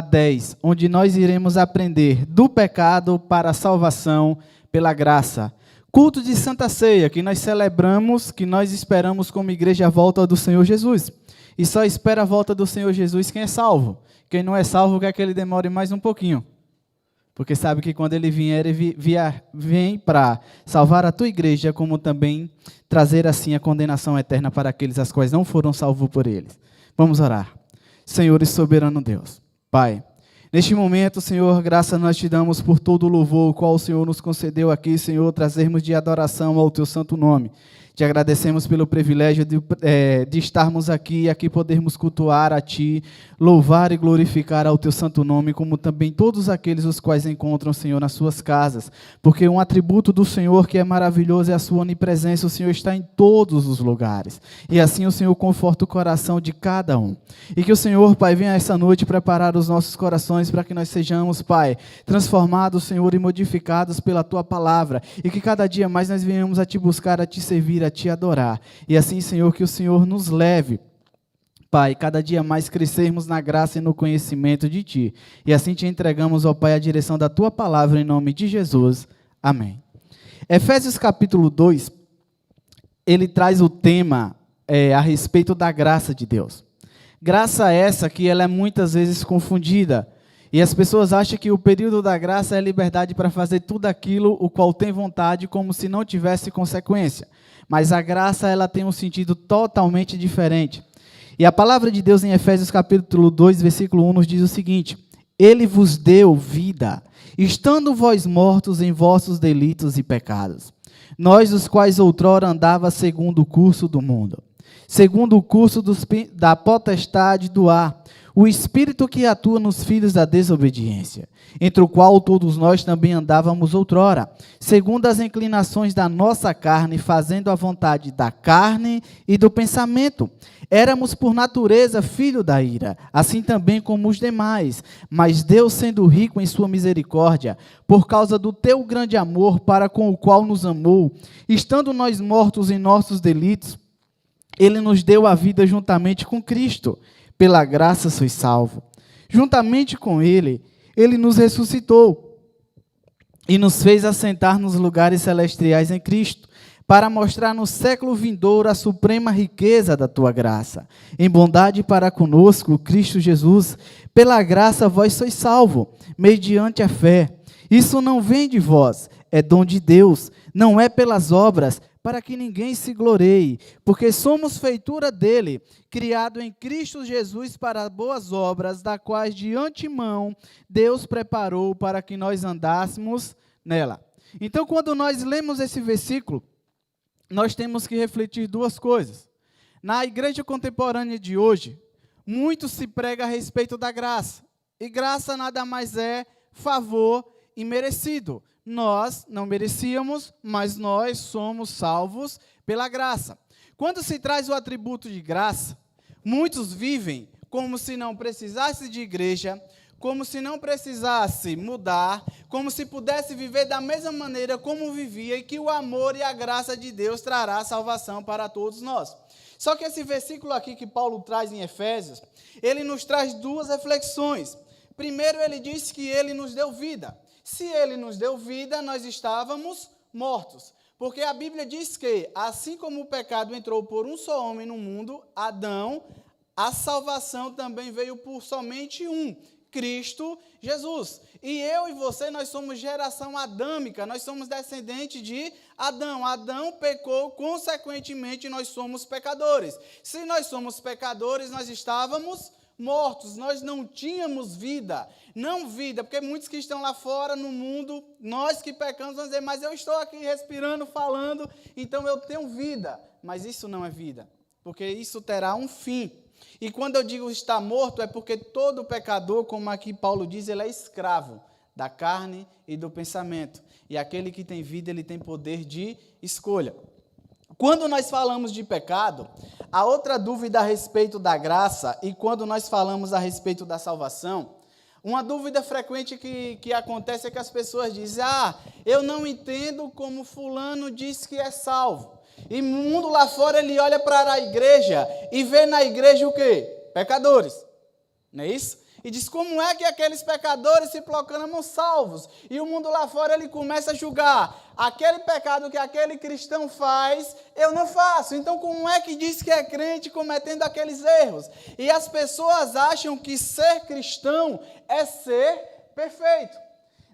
10, onde nós iremos aprender do pecado para a salvação pela graça. Culto de Santa Ceia, que nós celebramos, que nós esperamos como igreja a volta do Senhor Jesus. E só espera a volta do Senhor Jesus quem é salvo. Quem não é salvo quer que ele demore mais um pouquinho. Porque sabe que quando ele vier, ele vem para salvar a tua igreja, como também trazer assim a condenação eterna para aqueles as quais não foram salvos por eles. Vamos orar. Senhor e soberano Deus, Pai, neste momento, Senhor, graças nós te damos por todo o louvor, o qual o Senhor nos concedeu aqui, Senhor, trazermos de adoração ao teu santo nome. Te agradecemos pelo privilégio de estarmos aqui e aqui podermos cultuar a Ti, louvar e glorificar ao Teu santo nome, como também todos aqueles os quais encontram, Senhor, nas suas casas. Porque um atributo do Senhor que é maravilhoso é a sua onipresença. O Senhor está em todos os lugares. E assim o Senhor conforta o coração de cada um. E que o Senhor, Pai, venha essa noite preparar os nossos corações para que nós sejamos, Pai, transformados, Senhor, e modificados pela Tua palavra. E que cada dia mais nós venhamos a Te buscar, a Te servir, a Te adorar. E assim, Senhor, que o Senhor nos leve, Pai, cada dia mais crescermos na graça e no conhecimento de Ti. E assim Te entregamos, ó Pai, a direção da Tua palavra, em nome de Jesus. Amém. Efésios capítulo 2, ele traz o tema a respeito da graça de Deus. Graça essa que ela é muitas vezes confundida. E as pessoas acham que o período da graça é liberdade para fazer tudo aquilo o qual tem vontade, como se não tivesse consequência. Mas a graça, ela tem um sentido totalmente diferente. E a palavra de Deus em Efésios capítulo 2, versículo 1, nos diz o seguinte: Ele vos deu vida, estando vós mortos em vossos delitos e pecados. Nós, os quais outrora andava segundo o curso do mundo, segundo o curso da potestade do ar, o espírito que atua nos filhos da desobediência, entre o qual todos nós também andávamos outrora, segundo as inclinações da nossa carne, fazendo a vontade da carne e do pensamento. Éramos por natureza filho da ira, assim também como os demais. Mas Deus, sendo rico em sua misericórdia, por causa do teu grande amor para com o qual nos amou, estando nós mortos em nossos delitos, Ele nos deu a vida juntamente com Cristo. Pela graça sois salvo. Juntamente com Ele, Ele nos ressuscitou e nos fez assentar nos lugares celestiais em Cristo, para mostrar no século vindouro a suprema riqueza da tua graça, em bondade para conosco, Cristo Jesus. Pela graça vós sois salvo, mediante a fé. Isso não vem de vós, é dom de Deus, não é pelas obras, para que ninguém se glorie, porque somos feitura dele, criado em Cristo Jesus para boas obras, das quais de antemão Deus preparou para que nós andássemos nela. Então, quando nós lemos esse versículo, nós temos que refletir duas coisas. Na igreja contemporânea de hoje, muito se prega a respeito da graça, e graça nada mais é favor imerecido. Nós não merecíamos, mas nós somos salvos pela graça. Quando se traz o atributo de graça, muitos vivem como se não precisasse de igreja, como se não precisasse mudar, como se pudesse viver da mesma maneira como vivia, e que o amor e a graça de Deus trará salvação para todos nós. Só que esse versículo aqui que Paulo traz em Efésios, ele nos traz duas reflexões. Primeiro, ele diz que ele nos deu vida. Se ele nos deu vida, nós estávamos mortos. Porque a Bíblia diz que, assim como o pecado entrou por um só homem no mundo, Adão, a salvação também veio por somente um, Cristo Jesus. E eu e você, nós somos geração adâmica, nós somos descendentes de Adão. Adão pecou, consequentemente nós somos pecadores. Se nós somos pecadores, nós estávamos mortos, nós não tínhamos vida. Não vida, porque muitos que estão lá fora no mundo, nós que pecamos, vão dizer, mas eu estou aqui respirando, falando, então eu tenho vida. Mas isso não é vida, porque isso terá um fim. E quando eu digo estar morto, é porque todo pecador, como aqui Paulo diz, ele é escravo da carne e do pensamento. E aquele que tem vida, ele tem poder de escolha. Quando nós falamos de pecado, a outra dúvida a respeito da graça, e quando nós falamos a respeito da salvação, uma dúvida frequente que acontece é que as pessoas dizem, eu não entendo como fulano diz que é salvo. E o mundo lá fora, ele olha para a igreja e vê na igreja o quê? Pecadores. Não é isso? E diz, como é que aqueles pecadores se proclamam salvos? E o mundo lá fora, ele começa a julgar. Aquele pecado que aquele cristão faz, eu não faço. Então, como é que diz que é crente cometendo aqueles erros? E as pessoas acham que ser cristão é ser perfeito.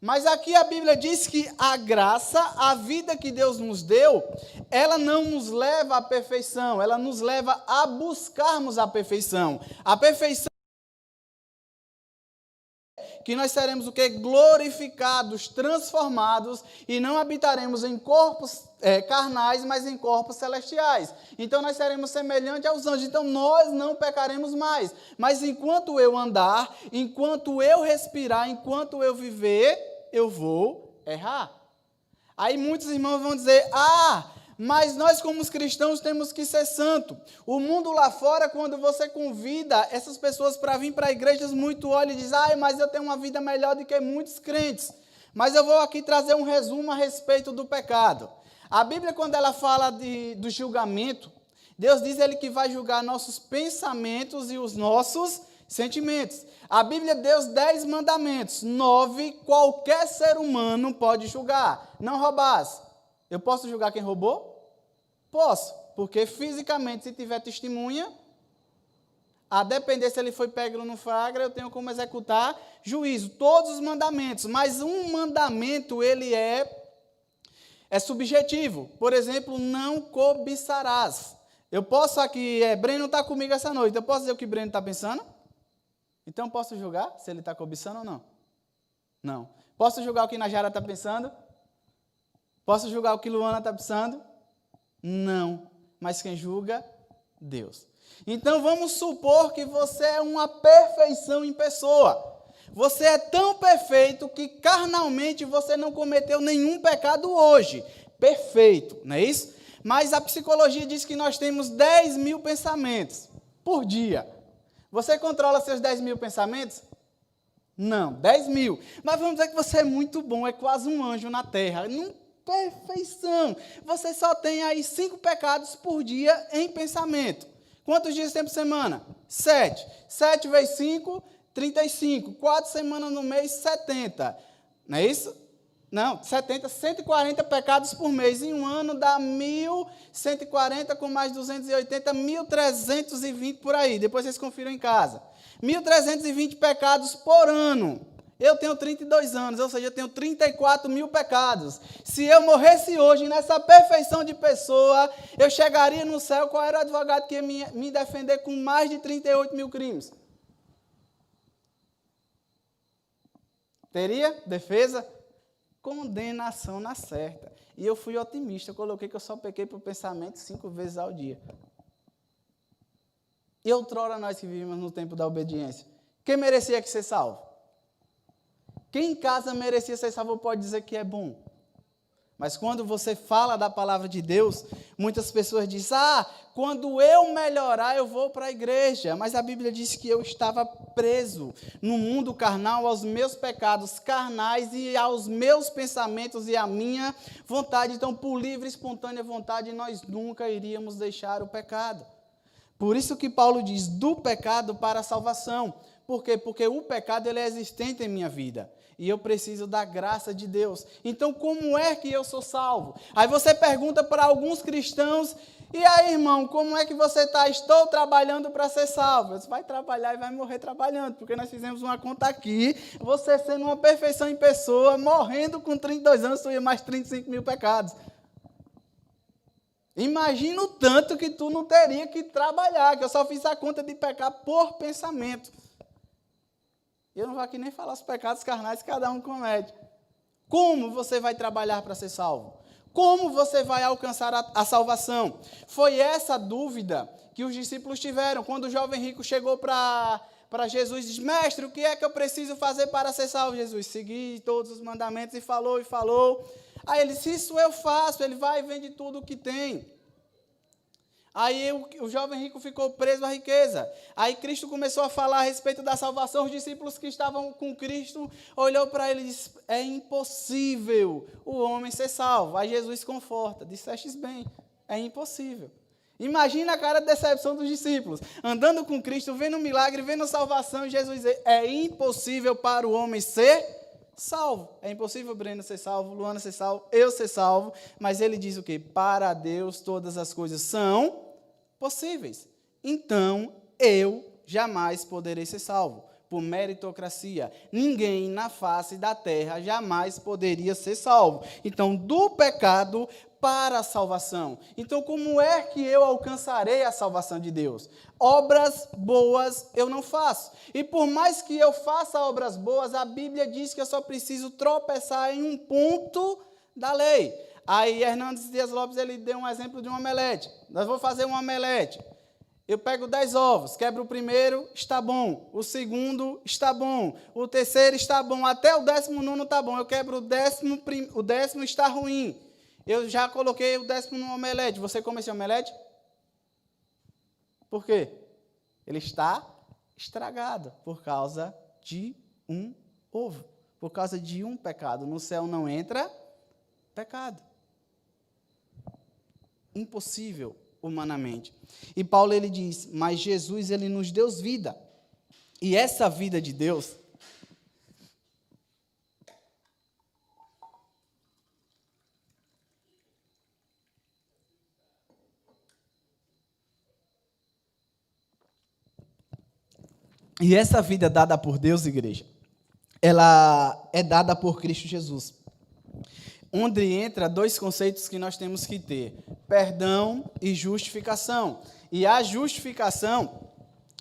Mas aqui a Bíblia diz que a graça, a vida que Deus nos deu, ela não nos leva à perfeição, ela nos leva a buscarmos a perfeição. A perfeição que nós seremos o quê? Glorificados, transformados, e não habitaremos em corpos carnais, mas em corpos celestiais. Então nós seremos semelhantes aos anjos, então nós não pecaremos mais. Mas enquanto eu andar, enquanto eu respirar, enquanto eu viver, eu vou errar. Aí muitos irmãos vão dizer, mas nós como os cristãos temos que ser santo. O mundo lá fora, quando você convida essas pessoas para vir para igrejas, muito olha e diz, mas eu tenho uma vida melhor do que muitos crentes. Mas eu vou aqui trazer um resumo a respeito do pecado. A Bíblia, quando ela fala do julgamento, Deus diz ele que vai julgar nossos pensamentos e os nossos sentimentos. A Bíblia deu os 10 mandamentos. 9, qualquer ser humano pode julgar. Não roubarás. Eu posso julgar quem roubou? Posso, porque fisicamente, se tiver testemunha, a depender se ele foi pego no flagra, eu tenho como executar juízo. Todos os mandamentos, mas um mandamento, ele é subjetivo. Por exemplo, não cobiçarás. Eu posso aqui, Breno está comigo essa noite, eu posso dizer o que Breno está pensando? Então posso julgar se ele está cobiçando ou não? Não. Posso julgar o que Najara está pensando? Posso julgar o que Luana está pensando? Não. Mas quem julga? Deus. Então vamos supor que você é uma perfeição em pessoa. Você é tão perfeito que carnalmente você não cometeu nenhum pecado hoje. Perfeito, não é isso? Mas a psicologia diz que nós temos 10 mil pensamentos por dia. Você controla seus 10 mil pensamentos? Não, 10 mil. Mas vamos dizer que você é muito bom, é quase um anjo na terra. Não. Perfeição. Você só tem aí 5 pecados por dia em pensamento. Quantos dias tem por semana? 7. 7 vezes 5, 35. 4 semanas no mês, 70. Não é isso? Não, 70, 140 pecados por mês. Em um ano dá 1.140 com mais 280, 1.320 por aí. Depois vocês confiram em casa. 1.320 pecados por ano. Eu tenho 32 anos, ou seja, eu tenho 34 mil pecados. Se eu morresse hoje nessa perfeição de pessoa, eu chegaria no céu, qual era o advogado que ia me defender com mais de 38 mil crimes? Teria defesa? Condenação na certa. E eu fui otimista, eu coloquei que eu só pequei por pensamento 5 vezes ao dia. E outrora nós que vivemos no tempo da obediência, quem merecia que ser salvo? Quem em casa merecia ser salvo pode dizer que é bom. Mas quando você fala da palavra de Deus, muitas pessoas dizem, quando eu melhorar eu vou para a igreja. Mas a Bíblia diz que eu estava preso no mundo carnal aos meus pecados carnais e aos meus pensamentos e à minha vontade. Então, por livre e espontânea vontade, nós nunca iríamos deixar o pecado. Por isso que Paulo diz, do pecado para a salvação. Por quê? Porque o pecado ele é existente em minha vida. E eu preciso da graça de Deus. Então, como é que eu sou salvo? Aí você pergunta para alguns cristãos, e aí, irmão, como é que você está? Estou trabalhando para ser salvo. Você vai trabalhar e vai morrer trabalhando, porque nós fizemos uma conta aqui, você sendo uma perfeição em pessoa, morrendo com 32 anos, tu ia mais 35 mil pecados. Imagina o tanto que tu não teria que trabalhar, que eu só fiz a conta de pecar por pensamento. Eu não vou aqui nem falar os pecados carnais que cada um comete. Como você vai trabalhar para ser salvo? Como você vai alcançar a salvação? Foi essa dúvida que os discípulos tiveram. Quando o jovem rico chegou para Jesus e disse, mestre, o que é que eu preciso fazer para ser salvo? Jesus, seguir todos os mandamentos e falou. Aí ele disse, isso eu faço. Ele vai e vende tudo o que tem. Aí o jovem rico ficou preso à riqueza. Aí Cristo começou a falar a respeito da salvação. Os discípulos que estavam com Cristo olhou para ele e disse, é impossível o homem ser salvo. Aí Jesus conforta, dissestes bem, é impossível. Imagina a cara de decepção dos discípulos, andando com Cristo, vendo milagre, vendo salvação, e Jesus diz, é impossível para o homem ser salvo. É impossível Breno ser salvo, Luana ser salvo, eu ser salvo, mas ele diz o quê? Para Deus todas as coisas são possíveis. Então, eu jamais poderei ser salvo, por meritocracia. Ninguém na face da terra jamais poderia ser salvo. Então, do pecado para a salvação. Então, como é que eu alcançarei a salvação de Deus? Obras boas eu não faço. E por mais que eu faça obras boas, a Bíblia diz que eu só preciso tropeçar em um ponto da lei. Aí, Hernandes Dias Lopes, ele deu um exemplo de um omelete. Nós vamos fazer um omelete. Eu pego 10 ovos, quebro o primeiro, está bom. O segundo, está bom. O terceiro, está bom. Até o 19º está bom. Eu quebro o décimo, está ruim. Eu já coloquei o 10º no omelete. Você come esse omelete? Por quê? Ele está estragado por causa de um ovo. Por causa de um pecado. No céu não entra pecado. Impossível humanamente. E Paulo ele diz, mas Jesus ele nos deu vida. E essa vida de Deus e essa vida dada por Deus, igreja, ela é dada por Cristo Jesus. Onde entra dois conceitos que nós temos que ter: perdão e justificação. E a justificação,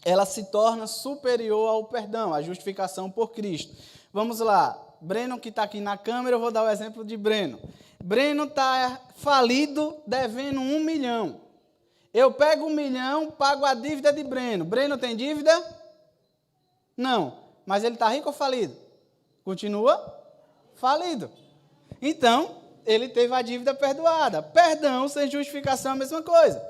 ela se torna superior ao perdão, a justificação por Cristo. Vamos lá, Breno que está aqui na câmera, eu vou dar o exemplo de Breno. Breno está falido, devendo 1 milhão. Eu pego 1 milhão, pago a dívida de Breno. Breno tem dívida? Não. Mas ele está rico ou falido? Continua falido. Então, ele teve a dívida perdoada. Perdão sem justificação é a mesma coisa.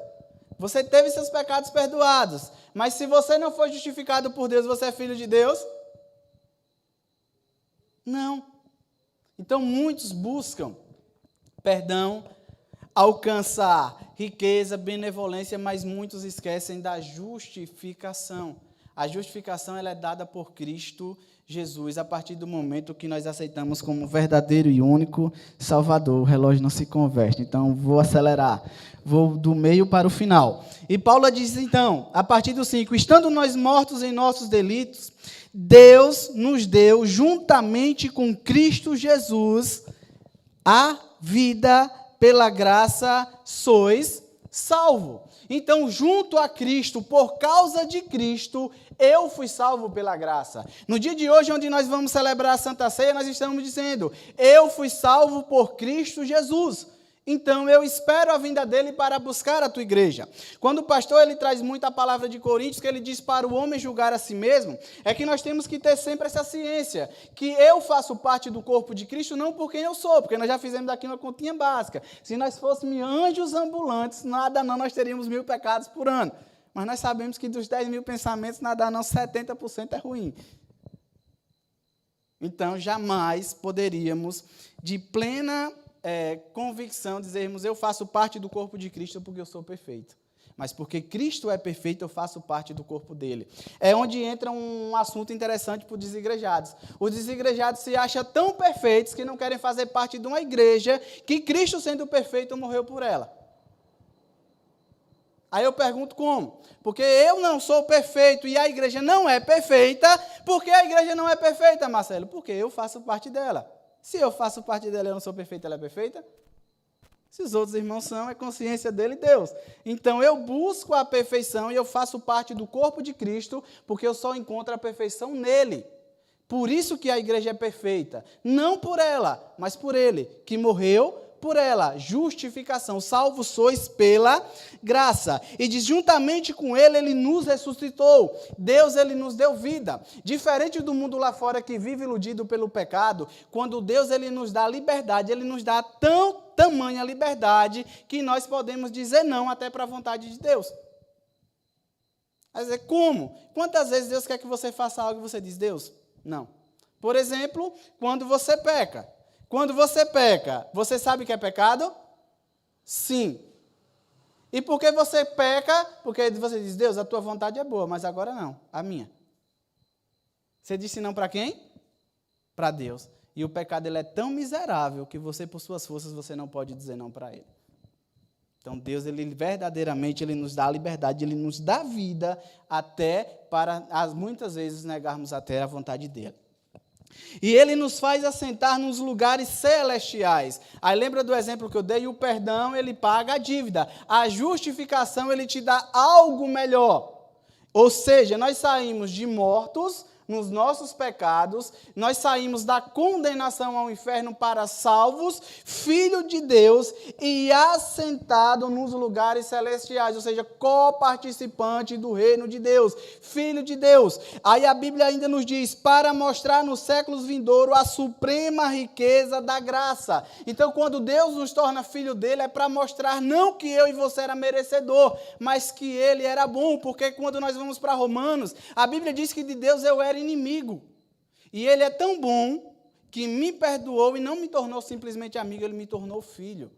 Você teve seus pecados perdoados. Mas se você não foi justificado por Deus, você é filho de Deus? Não. Então, muitos buscam perdão, alcançar riqueza, benevolência, mas muitos esquecem da justificação. A justificação ela é dada por Cristo Jesus a partir do momento que nós aceitamos como verdadeiro e único Salvador. O relógio não se converte, então vou acelerar. Vou do meio para o final. E Paulo diz então, a partir do 5, estando nós mortos em nossos delitos, Deus nos deu, juntamente com Cristo Jesus, a vida. Pela graça sois salvo. Então, junto a Cristo, por causa de Cristo, eu fui salvo pela graça. No dia de hoje, onde nós vamos celebrar a Santa Ceia, nós estamos dizendo, eu fui salvo por Cristo Jesus. Então, eu espero a vinda dele para buscar a tua igreja. Quando o pastor ele traz muito a palavra de Coríntios, que ele diz para o homem julgar a si mesmo, é que nós temos que ter sempre essa ciência, que eu faço parte do corpo de Cristo não por quem eu sou, porque nós já fizemos aqui uma continha básica. Se nós fôssemos anjos ambulantes, nada não, nós teríamos 1000 pecados por ano. Mas nós sabemos que dos 10.000 pensamentos, nada não, 70% é ruim. Então, jamais poderíamos, de plena convicção, dizermos, eu faço parte do corpo de Cristo porque eu sou perfeito. Mas porque Cristo é perfeito, eu faço parte do corpo dele. É onde entra um assunto interessante para os desigrejados. Os desigrejados se acham tão perfeitos que não querem fazer parte de uma igreja que Cristo, sendo perfeito, morreu por ela. Aí eu pergunto como? Porque eu não sou perfeito e a igreja não é perfeita. Por que a igreja não é perfeita, Marcelo? Porque eu faço parte dela. Se eu faço parte dela e eu não sou perfeito, ela é perfeita? Se os outros irmãos são, é consciência dele e Deus. Então eu busco a perfeição e eu faço parte do corpo de Cristo, porque eu só encontro a perfeição nele. Por isso que a igreja é perfeita. Não por ela, mas por ele, que morreu por ela. Justificação. Salvos sois pela graça. E diz, juntamente com ele, ele nos ressuscitou. Deus, ele nos deu vida. Diferente do mundo lá fora que vive iludido pelo pecado, quando Deus, ele nos dá liberdade, ele nos dá tamanha liberdade que nós podemos dizer não até para a vontade de Deus. Vai dizer, como? Quantas vezes Deus quer que você faça algo e você diz, Deus, não. Por exemplo, quando você peca. Quando você peca, você sabe que é pecado? Sim. E por que você peca? Porque você diz, Deus, a tua vontade é boa, mas agora não, a minha. Você disse não para quem? Para Deus. E o pecado ele é tão miserável que você, por suas forças, você não pode dizer não para ele. Então, Deus, ele verdadeiramente, ele nos dá a liberdade, ele nos dá vida até para, muitas vezes, negarmos até a vontade dele. E ele nos faz assentar nos lugares celestiais. Aí lembra do exemplo que eu dei? O perdão, ele paga a dívida. A justificação, ele te dá algo melhor. Ou seja, nós saímos de mortos nos nossos pecados, nós saímos da condenação ao inferno para salvos, filho de Deus e assentado nos lugares celestiais, ou seja, coparticipante do reino de Deus, filho de Deus. Aí a Bíblia ainda nos diz, para mostrar nos séculos vindouros a suprema riqueza da graça. Então, quando Deus nos torna filho dele, é para mostrar não que eu e você era merecedor, mas que ele era bom, porque quando nós vamos para Romanos, a Bíblia diz que de Deus eu era inimigo. E ele é tão bom que me perdoou e não me tornou simplesmente amigo, ele me tornou filho.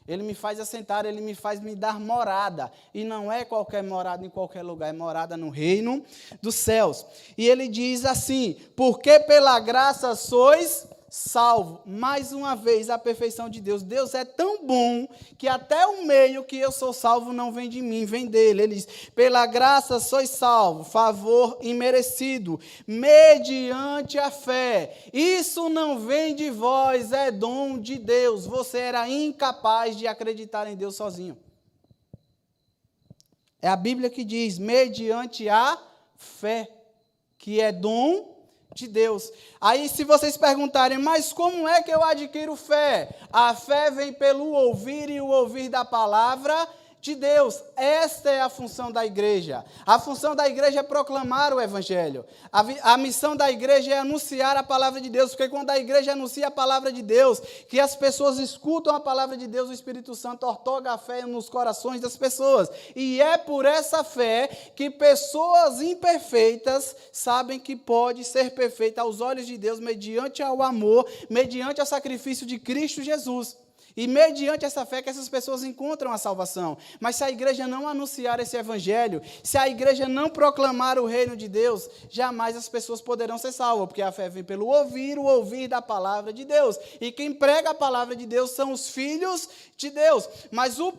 Ele me faz assentar, ele me faz me dar morada. E não é qualquer morada em qualquer lugar, é morada no reino dos céus. E ele diz assim, porque pela graça sois salvo. Mais uma vez, a perfeição de Deus. Deus é tão bom que até o meio que eu sou salvo não vem de mim, vem dele. Ele diz, pela graça sois salvo, favor imerecido, mediante a fé. Isso não vem de vós, é dom de Deus. Você era incapaz de acreditar em Deus sozinho. É a Bíblia que diz, mediante a fé, que é dom de Deus. Aí se vocês perguntarem, mas como é que eu adquiro fé? A fé vem pelo ouvir e o ouvir da palavra de Deus. Esta é a função da igreja. A função da igreja é proclamar o evangelho. A missão da igreja é anunciar a palavra de Deus, porque quando a igreja anuncia a palavra de Deus, que as pessoas escutam a palavra de Deus, o Espírito Santo ortoga a fé nos corações das pessoas. E é por essa fé que pessoas imperfeitas sabem que pode ser perfeita aos olhos de Deus mediante ao amor, mediante ao sacrifício de Cristo Jesus. E mediante essa fé que essas pessoas encontram a salvação. Mas se a igreja não anunciar esse evangelho, se a igreja não proclamar o reino de Deus, jamais as pessoas poderão ser salvas, porque a fé vem pelo ouvir, o ouvir da palavra de Deus. E quem prega a palavra de Deus são os filhos de Deus. Mas o